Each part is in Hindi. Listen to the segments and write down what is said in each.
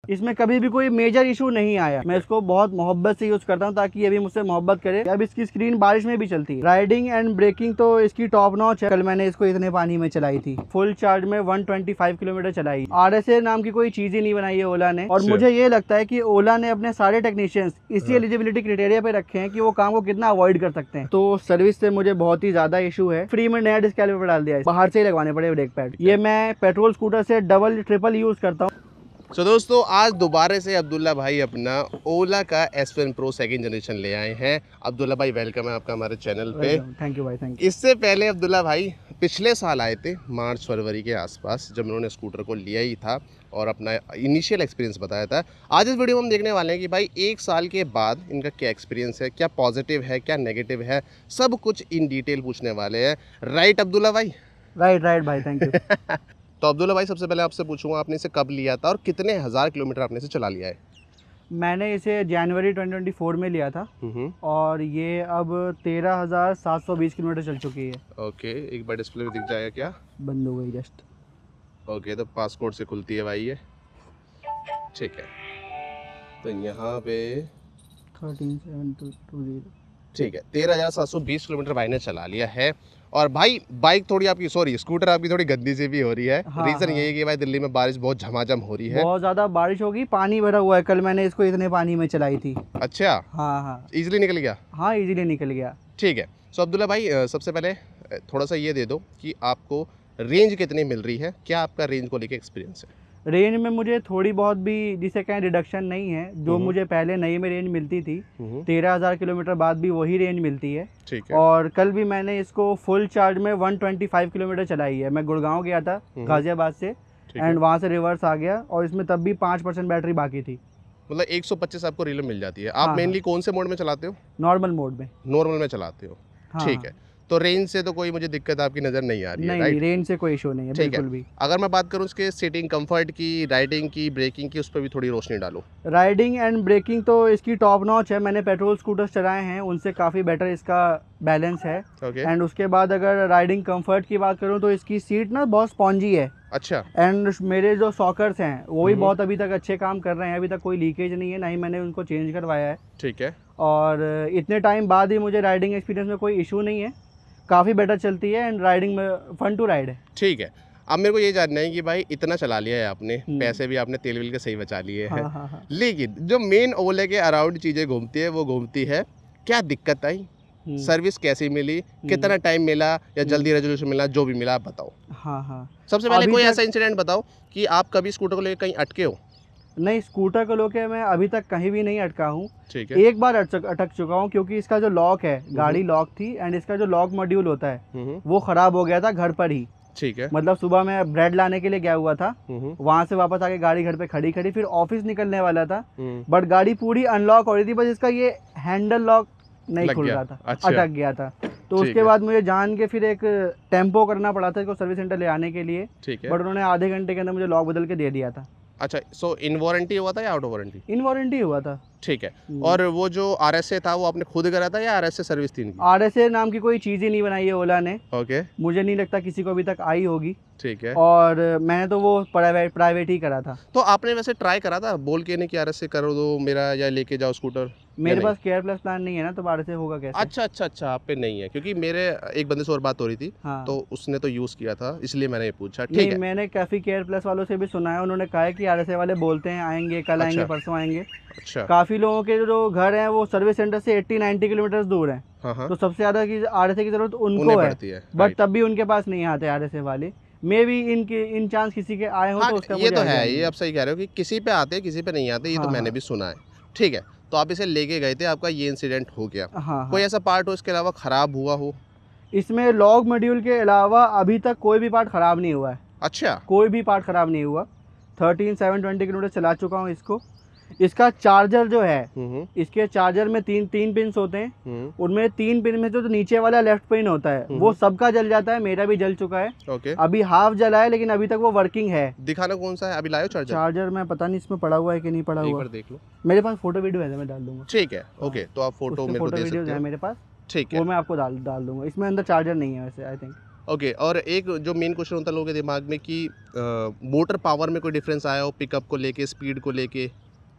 इसमें कभी भी कोई मेजर इशू नहीं आया। मैं इसको बहुत मोहब्बत से यूज करता हूँ ताकि ये भी मुझसे मोहब्बत करे। अब इसकी स्क्रीन बारिश में भी चलती है। राइडिंग एंड ब्रेकिंग तो इसकी टॉप नॉच है। कल मैंने इसको इतने पानी में चलाई थी, फुल चार्ज में 125 किलोमीटर चलाई। RSA नाम की कोई चीज ही नहीं बनाई है ओला ने। और मुझे ये लगता है कि ओला ने अपने सारे टेक्नीशियंस इसी एलिजिबिलिटी क्राइटेरिया पे रखे हैं कि वो काम को कितना अवॉइड कर सकते हैं। तो सर्विस से मुझे बहुत ही ज्यादा इशू है। फ्री में नया डिस्क कैलिपर डाल दिया है, बाहर से ही लगवाने पड़े ब्रेक पैड। ये मैं पेट्रोल स्कूटर से डबल ट्रिपल यूज करता हूँ। तो दोस्तों आज दोबारा से अब्दुल्ला भाई अपना ओला का S1 Pro सेकंड जनरेशन ले आए हैं। अब्दुल्ला भाई वेलकम है आपका हमारे चैनल पे। थैंक यू भाई, थैंक यू। इससे पहले अब्दुल्ला भाई पिछले साल आए थे मार्च फरवरी के आसपास, जब उन्होंने स्कूटर को लिया ही था और अपना इनिशियल एक्सपीरियंस बताया था। आज इस वीडियो में हम देखने वाले हैं कि भाई एक साल के बाद इनका क्या एक्सपीरियंस है, क्या पॉजिटिव है, क्या नेगेटिव है, सब कुछ इन डिटेल पूछने वाले हैं। राइट अब्दुल्ला भाई? राइट भाई, थैंक यू। तो अब्दुल्ला भाई सबसे पहले आपसे पूछूंगा, आपने इसे कब लिया था और कितने हज़ार किलोमीटर आपने इसे चला लिया है? मैंने इसे जनवरी 2024 में लिया था और ये अब 13,720 किलोमीटर चल चुकी है। ओके, एक बार डिस्प्ले में दिख जाएगा क्या? बंद हो गई जस्ट। ओके, तो पासपोर्ट से खुलती है भाई ये, ठीक है। तो यहाँ पे 13,720, ठीक है, 13,720 किलोमीटर भाई ने चला लिया है। और भाई बाइक थोड़ी आपकी, सॉरी स्कूटर आपकी थोड़ी गंदी सी भी हो रही है। हाँ, रीज़न हाँ। ये है कि भाई दिल्ली में बारिश बहुत झमाझम हो रही है, बहुत ज़्यादा बारिश होगी, पानी भरा हुआ है। कल मैंने इसको इतने पानी में चलाई थी। अच्छा, हाँ, इजीली निकल गया? हाँ, इजीली निकल गया। ठीक है। सो अब्दुल्ला भाई सबसे पहले थोड़ा सा ये दे दो कि आपको रेंज कितनी मिल रही है, क्या आपका रेंज को लेके एक्सपीरियंस है? रेंज में मुझे थोड़ी बहुत भी जिसे कहें रिडक्शन नहीं है। जो मुझे पहले नई में रेंज मिलती थी 13,000 किलोमीटर बाद भी वही रेंज मिलती है। ठीक है। और कल भी मैंने इसको फुल चार्ज में 125 किलोमीटर चलाई है। मैं गुड़गांव गया था गाजियाबाद से एंड वहाँ से रिवर्स आ गया और इसमें तब भी 5% बैटरी बाकी थी। मतलब 125 आपको रील मिल जाती है। आप मेनली कौन से मोड में चलाते हो? नॉर्मल मोड में। नॉर्मल में चलाते हो, ठीक है। तो रेंज से तो कोई मुझे दिक्कत आपकी नज़र नहीं आ रही है? नहीं, रेंज से कोई इशू नहीं है बिल्कुल भी। अगर मैं बात करूं उसके सीटिंग कंफर्ट की, राइडिंग की, ब्रेकिंग की, उस पर भी थोड़ी रोशनी डालो। राइडिंग एंड ब्रेकिंग तो इसकी टॉप नॉच है। मैंने पेट्रोल स्कूटर्स चलाए हैं, उनसे काफ़ी बेटर इसका बैलेंस है। एंड उसके बाद अगर राइडिंग कंफर्ट की बात करूं तो इसकी सीट ना बहुत स्पॉन्जी है। अच्छा। एंड मेरे जो सॉकर्स हैं वो भी बहुत अभी तक अच्छे काम कर रहे हैं। अभी तक कोई लीकेज नहीं है, ना ही मैंने उनको चेंज करवाया है। ठीक है। और इतने टाइम बाद ही मुझे राइडिंग एक्सपीरियंस में कोई इशू नहीं है, काफ़ी बेटर चलती है एंड राइडिंग में फन टू राइड है। ठीक है। अब मेरे को ये जानना है कि भाई इतना चला लिया है आपने, पैसे भी आपने तेल वेल के सही बचा लिए हैं। हाँ। लेकिन जो मेन ओले के अराउंड चीज़ें घूमती है वो घूमती है, क्या दिक्कत आई, सर्विस कैसी मिली, कितना टाइम मिला या जल्दी रेजोल्यूशन मिला, जो भी मिला आप बताओ। हाँ। सबसे पहले कोई ऐसा इंसिडेंट बताओ कि आप कभी स्कूटर को लेकर कहीं अटके हो? नहीं, स्कूटर को लेकर मैं अभी तक कहीं भी नहीं अटका हूँ। ठीक है। एक बार अटक चुका हूँ क्योंकि इसका जो लॉक है, गाड़ी लॉक थी एंड इसका जो लॉक मॉड्यूल होता है वो खराब हो गया था घर पर ही। ठीक है। मतलब सुबह मैं ब्रेड लाने के लिए गया हुआ था, वहां से वापस आके गाड़ी घर पे खड़ी फिर ऑफिस निकलने वाला था, बट गाड़ी पूरी अनलॉक हो रही थी, बस इसका ये हैंडल लॉक नहीं खुल रहा था। अच्छा। अटक गया था। तो उसके बाद मुझे जान के फिर एक टेम्पो करना पड़ा था इसको सर्विस सेंटर ले आने के लिए। ठीक है। बट उन्होंने आधे घंटे के अंदर मुझे लॉक बदल के दे दिया था। अच्छा, सो इन वारंटी हुआ था या out of warranty? In warranty हुआ था। ठीक है। और वो जो RSA था वो आपने खुद करा था या RSA सर्विस थी इनकी? RSA नाम की कोई चीज़ ही नहीं बनाई है ओला ने। ओके। मुझे नहीं लगता किसी को अभी तक आई होगी। ठीक है। और मैंने तो वो प्राइवेट ही करा था। तो आपने वैसे ट्राई करा था बोल के नहीं कि RSA कर दो मेरा या लेके जाओ स्कूटर? मेरे पास केयर प्लस प्लान नहीं है ना, तो RSA होगा कैसे? अच्छा, आप पे नहीं है, क्योंकि मेरे एक बंदे से और बात हो रही थी। हाँ। तो उसने तो यूज़ किया था, इसलिए मैंने ये पूछा। ठीक है। मैंने काफ़ी केयर प्लस वालों से भी सुना है, उन्होंने कहा है कि RSA वाले बोलते हैं आएंगे, कल आएंगे, परसों आएंगे। अच्छा। काफ़ी लोगों के जो घर हैं वो सर्विस सेंटर से 80-90 किलोमीटर दूर हैं। हाँ। तो सबसे ज़्यादा की RSA की जरूरत उनको है, बट तब भी उनके पास नहीं आते RSA वाले। मे भी इन चांस किसी के आए हो। तो उसका ये तो है, ये आप सही कह रहे हो कि किसी पे आते हैं किसी पे नहीं आते, ये तो मैंने भी सुना है। ठीक है। तो आप इसे लेके गए थे, आपका ये इंसिडेंट हो गया। कोई ऐसा पार्ट हो इसके अलावा खराब हुआ हो? इसमें लॉक मॉड्यूल के अलावा अभी तक कोई भी पार्ट खराब नहीं हुआ है। अच्छा। कोई भी पार्ट खराब नहीं हुआ। 13,720 किलोमीटर चला चुका हूँ इसको। इसका चार्जर जो है, इसके चार्जर में तीन पिन होते हैं। उनमें 3 पिन में जो नीचे वाला लेफ्ट पिन होता है वो सबका जल जाता है, मेरा भी जल चुका है। ओके। अभी हाफ जला है लेकिन अभी तक वो वर्किंग है। दिखाना कौन सा है? अभी लायो चार्जर? चार्जर मैं पता नहीं इसमें पड़ा हुआ है कि नहीं पड़ा हुआ, एक बार देख लो। मेरे पास फोटो वीडियो है, मैं डाल दूंगा। ठीक है। ओके, तो आप फोटो मेरे को दे सकते वीडियो हो? है मेरे पास। ठीक है। वो मैं आपको डाल दूंगा। इसमें अंदर चार्जर नहीं है वैसे, आई थिंक। ओके, और एक जो मेन क्वेश्चन होता है लोगों के दिमाग में कि मोटर पावर में कोई डिफरेंस आया हो, पिकअप को लेके, स्पीड को लेके,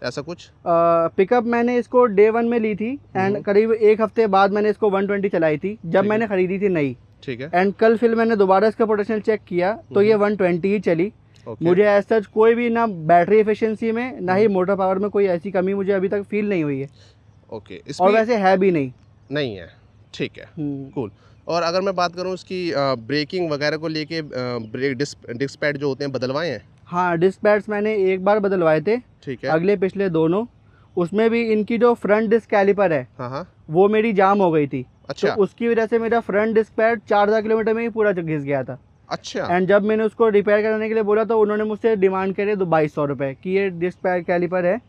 ऐसा कुछ? पिकअप मैंने इसको डे 1 में ली थी एंड करीब एक हफ्ते बाद मैंने इसको 120 चलाई थी जब ठीक मैंने खरीदी थी नई। ठीक है। एंड कल फिर मैंने दोबारा इसका पोटेंशियल चेक किया तो ये 120 ही चली। ओके। मुझे एज सच कोई भी ना बैटरी एफिशिएंसी में ना ही मोटर पावर में कोई ऐसी कमी मुझे अभी तक फील नहीं हुई है। ओके, और वैसे है भी नहीं। नहीं है, ठीक है, कूल। और अगर मैं बात करूँ उसकी ब्रेकिंग वगैरह को लेके, ब्रेक डिस्क पैड जो होते हैं बदलवाए हैं? हाँ, डिस्क पैड्स मैंने एक बार बदलवाए थे, ठीक है। अगले पिछले दोनों। उसमें भी इनकी जो फ्रंट डिस्क कैलिपर है हाँ, वो मेरी जाम हो गई थी। अच्छा। तो उसकी वजह से मेरा फ्रंट डिस्क पैड 4000 किलोमीटर में ही पूरा घिस गया था। अच्छा। एंड जब मैंने उसको रिपेयर कराने के लिए बोला तो उन्होंने मुझसे डिमांड करे 2200 रुपये कि ये डिस्क पैड कैलिपर है,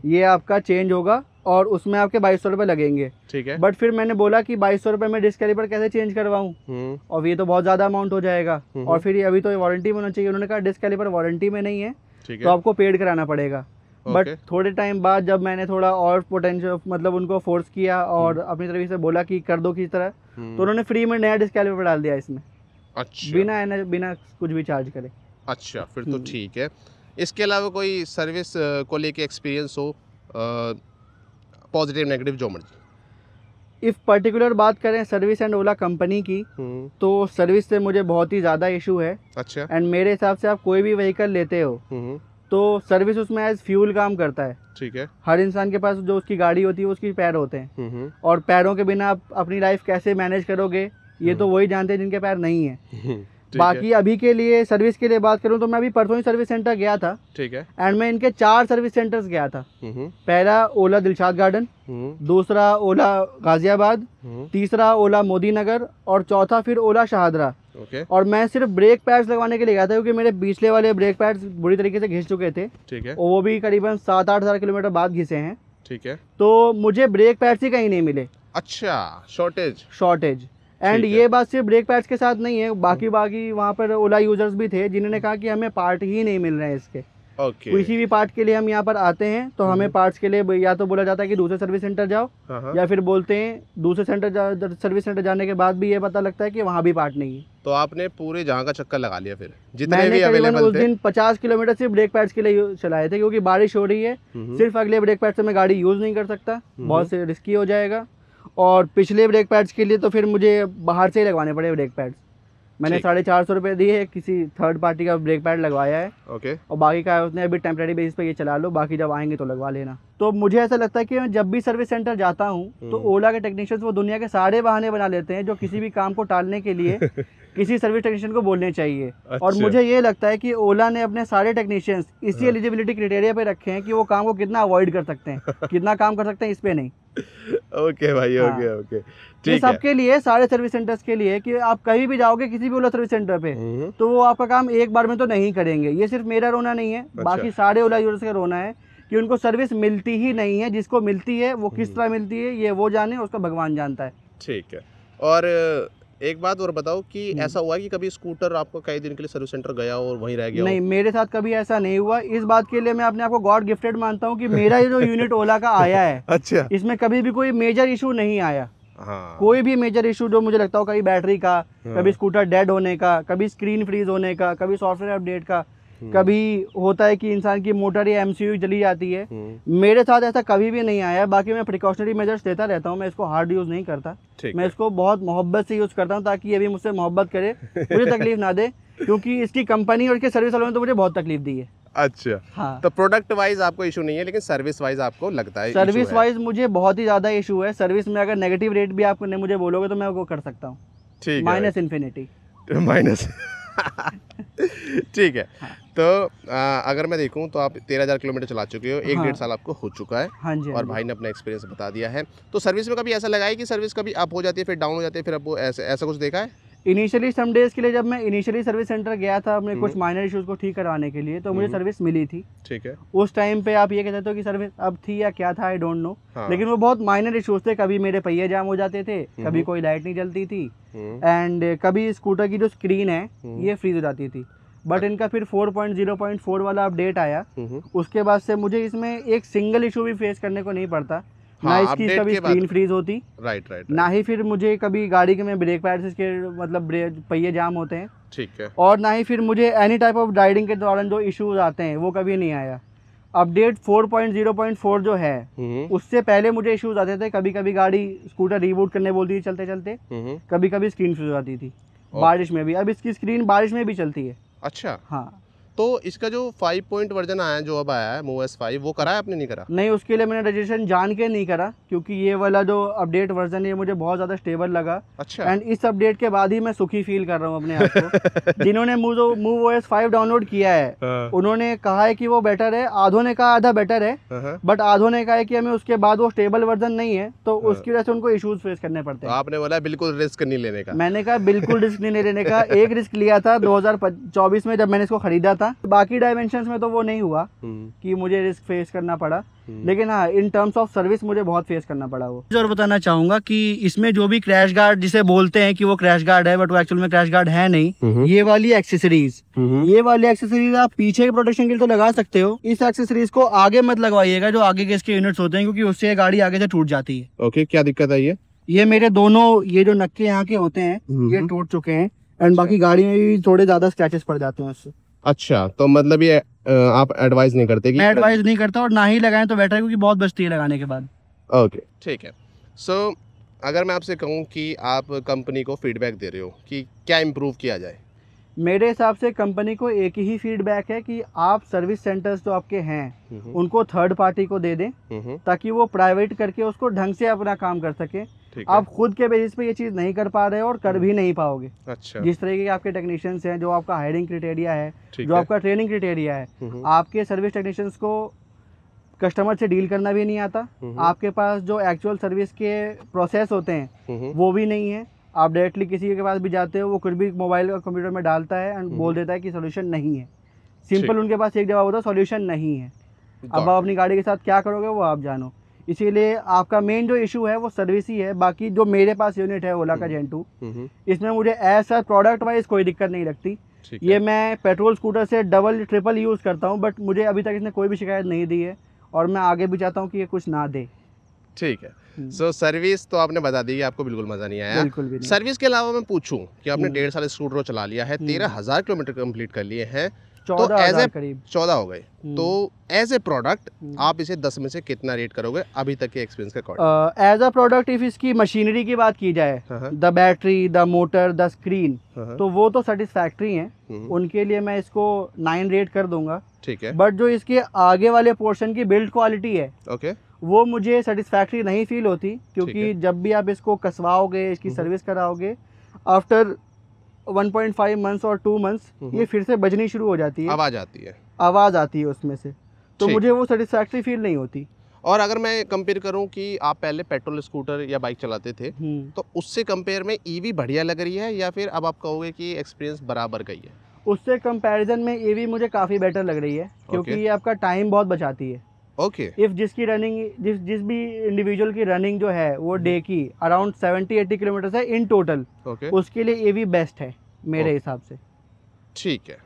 ये आपका चेंज होगा और उसमें आपके 2200 रुपये लगेंगे। ठीक है। बट फिर मैंने बोला कि 2200 रुपये में डिस्क कैलिपर कैसे चेंज करवाऊँ, और ये तो बहुत ज़्यादा अमाउंट हो जाएगा। और फिर ये अभी तो वारंटी में होना चाहिए। उन्होंने कहा डिस्क कैलिपर वारंटी में नहीं है, तो आपको पेड कराना पड़ेगा। बट थोड़े टाइम बाद जब मैंने थोड़ा और पोटेंशियल मतलब उनको फोर्स किया और अपनी तरफ से बोला कि कर दो किसी तरह, तो उन्होंने फ्री में नया डिस्क कैलिपर डाल दिया इसमें। अच्छा। बिना कुछ भी चार्ज करे। अच्छा, फिर तो ठीक है। इसके अलावा कोई सर्विस को लेके एक्सपीरियंस हो, पॉजिटिव नेगेटिव जो मर्जी? इफ़ पर्टिकुलर बात करें सर्विस एंड ओला कंपनी की, तो सर्विस से मुझे बहुत ही ज़्यादा इशू है। अच्छा। एंड मेरे हिसाब से आप कोई भी व्हीकल लेते हो तो सर्विस उसमें एज फ्यूल काम करता है। ठीक है। हर इंसान के पास जो उसकी गाड़ी होती है उसकी पैर होते हैं, और पैरों के बिना आप अपनी लाइफ कैसे मैनेज करोगे ये तो वही जानते हैं जिनके पैर नहीं है। बाकी अभी के लिए सर्विस के लिए बात करूं तो मैं अभी परसों ही सर्विस सेंटर गया था। ठीक है। एंड मैं इनके 4 सर्विस सेंटर्स गया था। पहला ओला दिलशाद गार्डन, दूसरा ओला गाजियाबाद, तीसरा ओला मोदी नगर और चौथा फिर ओला शाहदरा। और मैं सिर्फ ब्रेक पैड्स लगवाने के लिए गया था क्योंकि मेरे पिछले वाले ब्रेक पैड्स बुरी तरीके से घिस चुके थे। ठीक है। और वो भी करीबन 7-8 हज़ार किलोमीटर बाद घिसे हैं। ठीक है। तो मुझे ब्रेक पैड्स ही कहीं नहीं मिले। अच्छा, शॉर्टेज। एंड ये बात सिर्फ ब्रेक पैड्स के साथ नहीं है, बाकी वहाँ पर ओला यूजर्स भी थे जिन्होंने कहा कि हमें पार्ट ही नहीं मिल रहे हैं इसके। किसी भी पार्ट के लिए हम यहाँ पर आते हैं तो हमें पार्ट्स के लिए या तो बोला जाता है कि दूसरे सर्विस सेंटर जाओ, या फिर बोलते हैं दूसरे सर्विस सेंटर जाने के बाद भी ये पता लगता है कि वहाँ भी पार्ट नहीं है। तो आपने पूरे जहाँ का चक्कर लगा लिया फिर, जितने मैंने भी अवेलेबल उस दिन 50 किलोमीटर सिर्फ ब्रेक पैड्स के लिए चलाए थे क्योंकि बारिश हो रही है। सिर्फ अगले ब्रेक पैड से मैं गाड़ी यूज़ नहीं कर सकता, बहुत से रिस्की हो जाएगा। और पिछले ब्रेक पैड्स के लिए तो फिर मुझे बाहर से ही लगवाने पड़े ब्रेक पैड्स। मैंने 450 रुपये दिए, किसी थर्ड पार्टी का ब्रेक पैड लगवाया है। और बाकी का उसने अभी टेम्परेरी बेसिस पे ये चला लो, बाकी जब आएंगे तो लगवा लेना। तो मुझे ऐसा लगता है कि मैं जब भी सर्विस सेंटर जाता हूँ तो ओला के टेक्नीशियंस वो दुनिया के सारे बहाने बना लेते हैं जो किसी भी काम को टालने के लिए किसी सर्विस टेक्नीशियन को बोलने चाहिए। और मुझे ये लगता है कि ओला ने अपने सारे टेक्नीशियंस इसी एलिजिबिलिटी क्राइटेरिया पे रखे हैं कि वो काम को कितना अवॉइड कर सकते हैं, कितना काम कर सकते हैं इस पे नहीं। ओके भाई, ओके। ये सबके लिए, सारे सर्विस सेंटर्स के लिए कि आप कहीं भी जाओगे किसी भी ओला सर्विस सेंटर पे तो वो आपका काम एक बार में तो नहीं करेंगे। ये सिर्फ मेरा रोना नहीं है, बाकी सारे ओला यूजर्स का रोना है कि उनको सर्विस मिलती ही नहीं है। जिसको मिलती है वो किस तरह मिलती है ये वो जाने, उसका भगवान जानता है। ठीक है। और एक बात और बताओ कि ऐसा हुआ कि कभी स्कूटर आपको कई दिन के लिए सर्विस सेंटर गया और वहीं रह गया? नहीं, मेरे साथ कभी ऐसा नहीं हुआ। इस बात के लिए मैं अपने आप को गॉड गिफ्टेड मानता हूँ कि मेरा ये जो यूनिट ओला का आया है अच्छा, इसमें कभी भी कोई मेजर इशू नहीं आया। हाँ। कोई भी मेजर इशू जो मुझे लगता हो, कभी बैटरी का, कभी स्कूटर डेड होने का, कभी स्क्रीन फ्रीज होने का, कभी सॉफ्टवेयर अपडेट का, कभी होता है कि इंसान की मोटर या एमसीयू जली जाती है, मेरे साथ ऐसा कभी भी नहीं आया। बाकी मैं प्रिकॉशनरी मेजर्स लेता रहता हूँ, मैं इसको हार्ड यूज़ नहीं करता, मैं इसको बहुत मोहब्बत से यूज़ करता हूँ ताकि ये भी मुझसे मोहब्बत करे, मुझे तकलीफ ना दे, क्योंकि इसकी कंपनी और इसके सर्विस वालों ने तो मुझे बहुत तकलीफ दी है। अच्छा, हाँ। तो प्रोडक्ट वाइज आपको इशू नहीं है, लेकिन सर्विस वाइज आपको लगता है? सर्विस वाइज मुझे बहुत ही ज़्यादा इशू है। सर्विस में अगर नेगेटिव रेट भी आपने मुझे बोलोगे तो मैं वो कर सकता हूँ, ठीक है, माइनस इन्फिनिटी माइनस। ठीक है। हाँ। तो अगर मैं देखूं तो आप 13,000 किलोमीटर चला चुके हो, 1-1.5 साल आपको हो चुका है। हाँ जी। और भाई ने अपना एक्सपीरियंस बता दिया है। तो सर्विस में कभी ऐसा लगा है कि सर्विस कभी अप हो जाती है फिर डाउन हो जाती है, फिर अब ऐसा कुछ देखा है? इनिशियली सम डेज के लिए जब मैं इनिशियली सर्विस सेंटर गया था अपने कुछ माइनर इश्यूज को ठीक करवाने के लिए, तो मुझे सर्विस मिली थी। ठीक है। उस टाइम पे आप ये कह सकते हो कि सर्विस अब थी या क्या था, आई डोंट नो। लेकिन वो बहुत माइनर इश्यूज थे। कभी मेरे पहिए जाम हो जाते थे, कभी कोई लाइट नहीं जलती थी, एंड कभी स्कूटर की जो स्क्रीन है ये फ्रीज हो जाती थी। बट इनका फिर 4.0.4 वाला अपडेट आया, उसके बाद से मुझे इसमें एक सिंगल इशू भी फेस करने को नहीं पड़ता। ना हाँ, इसकी update कभी के बाद- स्क्रीन फ्रीज होती, राइट राइट ना ही फिर मुझे कभी गाड़ी के में ब्रेक पैड्स के मतलब पहिए जाम होते हैं, ठीक है। और ना ही फिर मुझे एनी टाइप ऑफ राइडिंग के दौरान जो इश्यूज आते हैं वो कभी नहीं आया। अपडेट 4.0.4 जो है उससे पहले मुझे इश्यूज आते थे, कभी कभी गाड़ी स्कूटर रीबूट करने बोलती थी चलते चलते, कभी कभी स्क्रीन फ्रीज आती थी बारिश में भी। अब इसकी स्क्रीन बारिश में भी चलती है। अच्छा, हाँ, तो इसका जो 5 पॉइंट वर्जन आया है, जो अब आया है MOS 5, वो करा है आपने, नहीं करा? नहीं, उसके लिए मैंने रजिस्ट्रेशन जान के नहीं करा, क्योंकि ये वाला जो अपडेट वर्जन है ये मुझे बहुत ज़्यादा स्टेबल लगा। अच्छा। एंड इस अपडेट के बाद ही मैं सुखी फील कर रहा हूँ अपने आप को। जिन्होंने MoveOS 5 डाउनलोड किया है उन्होंने कहा है कि वो बेटर है, आधों ने कहा आधा बेटर है, बट आधों ने कहा है कि हमें उसके बाद वो स्टेबल वर्जन नहीं है, तो उसकी वजह से उनको इश्यूज फेस करने पड़ते तो हैं। आपने बोला बिल्कुल रिस्क नहीं लेने का। मैंने कहा बिल्कुल रिस्क नहीं लेने का। एक रिस्क लिया था 2024 में जब मैंने इसको खरीदा था, बाकी डायमेंशंस में तो वो नहीं हुआ कि मुझे रिस्क फेस करना पड़ा, लेकिन हाँ इन टर्म्स ऑफ सर्विस मुझे बहुत फेस करना पड़ा वो। और बताना चाहूंगा कि इसमें जो भी क्रैश गार्ड जिसे बोलते हैं कि वो क्रैश गार्ड है, बट वो एक्चुअल में क्रैश गार्ड है नहीं। ये वाली एक्सेसरीज आप पीछे के प्रोटेक्शन के लिए तो लगा सकते हो, इस एक्सेसरीज को आगे मत लगवाइएगा जो आगे के इसके यूनिट्स होते हैं, क्योंकि उससे गाड़ी आगे से टूट जाती है। ओके, क्या दिक्कत है? ये मेरे दोनों ये जो नक्के यहाँ के होते हैं ये टूट चुके हैं, एंड बाकी गाड़ी में भी थोड़े ज्यादा स्क्रैचेस पड़ जाते हैं उससे। अच्छा, तो मतलब ये आप एडवाइस नहीं करते कि? मैं एडवाइस नहीं करता, और ना ही लगाएं तो बेटर है, क्योंकि बहुत बचती है लगाने के बाद। ओके, ठीक है। सो अगर मैं आपसे कहूँ कि आप कंपनी को फीडबैक दे रहे हो कि क्या इम्प्रूव किया जाए? मेरे हिसाब से कंपनी को एक ही फीडबैक है कि आप सर्विस सेंटर्स जो आपके हैं उनको थर्ड पार्टी को दे दें, ताकि वो प्राइवेट करके उसको ढंग से अपना काम कर सके। आप खुद के बेसिस पे ये चीज़ नहीं कर पा रहे हो और कर भी नहीं पाओगे। अच्छा। जिस तरीके के आपके टेक्नीशियंस हैं, जो आपका हायरिंग क्राइटेरिया है, जो आपका ट्रेनिंग क्राइटेरिया है, आपके सर्विस टेक्नीशियंस को कस्टमर से डील करना भी नहीं आता, आपके पास जो एक्चुअल सर्विस के प्रोसेस होते हैं वो भी नहीं है। आप डायरेक्टली किसी के पास भी जाते हो, वो कुछ भी मोबाइल और कंप्यूटर में डालता है एंड बोल देता है कि सोल्यूशन नहीं है। सिंपल उनके पास एक जवाब होता है, सोल्यूशन नहीं है। अब आप अपनी गाड़ी के साथ क्या करोगे वो आप जानो। इसीलिए आपका मेन जो इशू है वो सर्विस ही है। बाकी जो मेरे पास यूनिट है ओला का जेन 2, इसमें मुझे ऐसा प्रोडक्ट वाइज कोई दिक्कत नहीं लगती। ये मैं पेट्रोल स्कूटर से डबल ट्रिपल यूज़ करता हूँ, बट मुझे अभी तक इसने कोई भी शिकायत नहीं दी है, और मैं आगे भी चाहता हूँ कि ये कुछ ना दे। ठीक है। सो सर्विस तो आपने बता दी कि आपको बिल्कुल मज़ा नहीं आया। बिल्कुल भी नहीं। सर्विस के अलावा मैं पूछूं कि आपने 1.5 साल स्कूटर को चला लिया है, 13,000 किलोमीटर कंप्लीट कर लिए हैं, तो 14,000 करीब 14 हो गए, तो एज ए प्रोडक्ट आप इसे 10 में से कितना रेट करोगे अभी तक के एक्सपीरियंस के according? As a product if इसकी मशीनरी की बात की जाए, the battery, the motor, the screen, तो वो तो सेटिस्फैक्ट्री हैं, उनके लिए मैं इसको 9 रेट कर दूंगा। ठीक है। बट जो इसके आगे वाले पोर्शन की बिल्ड क्वालिटी है, ओके, वो मुझे सेटिस्फैक्ट्री नहीं फील होती, क्योंकि जब भी आप इसको कसवाओगे, इसकी सर्विस कराओगे, आफ्टर 1.5 मंथ्स और 2 मंथ्स ये फिर से बजनी शुरू हो जाती है, आवाज़ आती है उसमें से, तो मुझे वो सेटिस्फैक्ट्री फील नहीं होती। और अगर मैं कंपेयर करूं कि आप पहले पेट्रोल स्कूटर या बाइक चलाते थे, तो उससे कंपेयर में ईवी बढ़िया लग रही है, या फिर अब आप कहोगे कि एक्सपीरियंस बराबर का ही है? उससे कंपैरिजन में ईवी मुझे काफ़ी बेटर लग रही है, क्योंकि ये आपका टाइम बहुत बचाती है। ओके। इफ जिसकी रनिंग जिस भी इंडिविजुअल की रनिंग जो है वो डे की अराउंड 70-80 किलोमीटर है इन टोटल, उसके लिए ईवी बेस्ट है मेरे हिसाब से। ठीक है,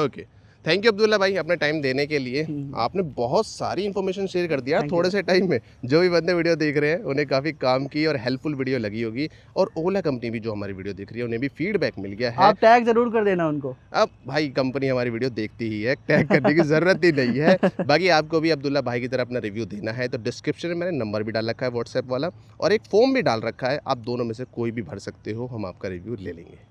ओके। थैंक यू अब्दुल्ला भाई अपना टाइम देने के लिए। आपने बहुत सारी इन्फॉर्मेशन शेयर कर दिया थोड़े से टाइम में। जो भी बंदे वीडियो देख रहे हैं उन्हें काफ़ी काम की और हेल्पफुल वीडियो लगी होगी, और ओला कंपनी भी जो हमारी वीडियो देख रही है उन्हें भी फीडबैक मिल गया है। आप टैग जरूर कर देना उनको। अब भाई कंपनी हमारी वीडियो देखती ही है, टैग करने की ज़रूरत ही नहीं है। बाकी आपको भी अब्दुल्ला भाई की तरह अपना रिव्यू देना है तो डिस्क्रिप्शन में मैंने नंबर भी डाल रखा है व्हाट्सएप वाला, और एक फॉर्म भी डाल रखा है, आप दोनों में से कोई भी भर सकते हो, हम आपका रिव्यू ले लेंगे।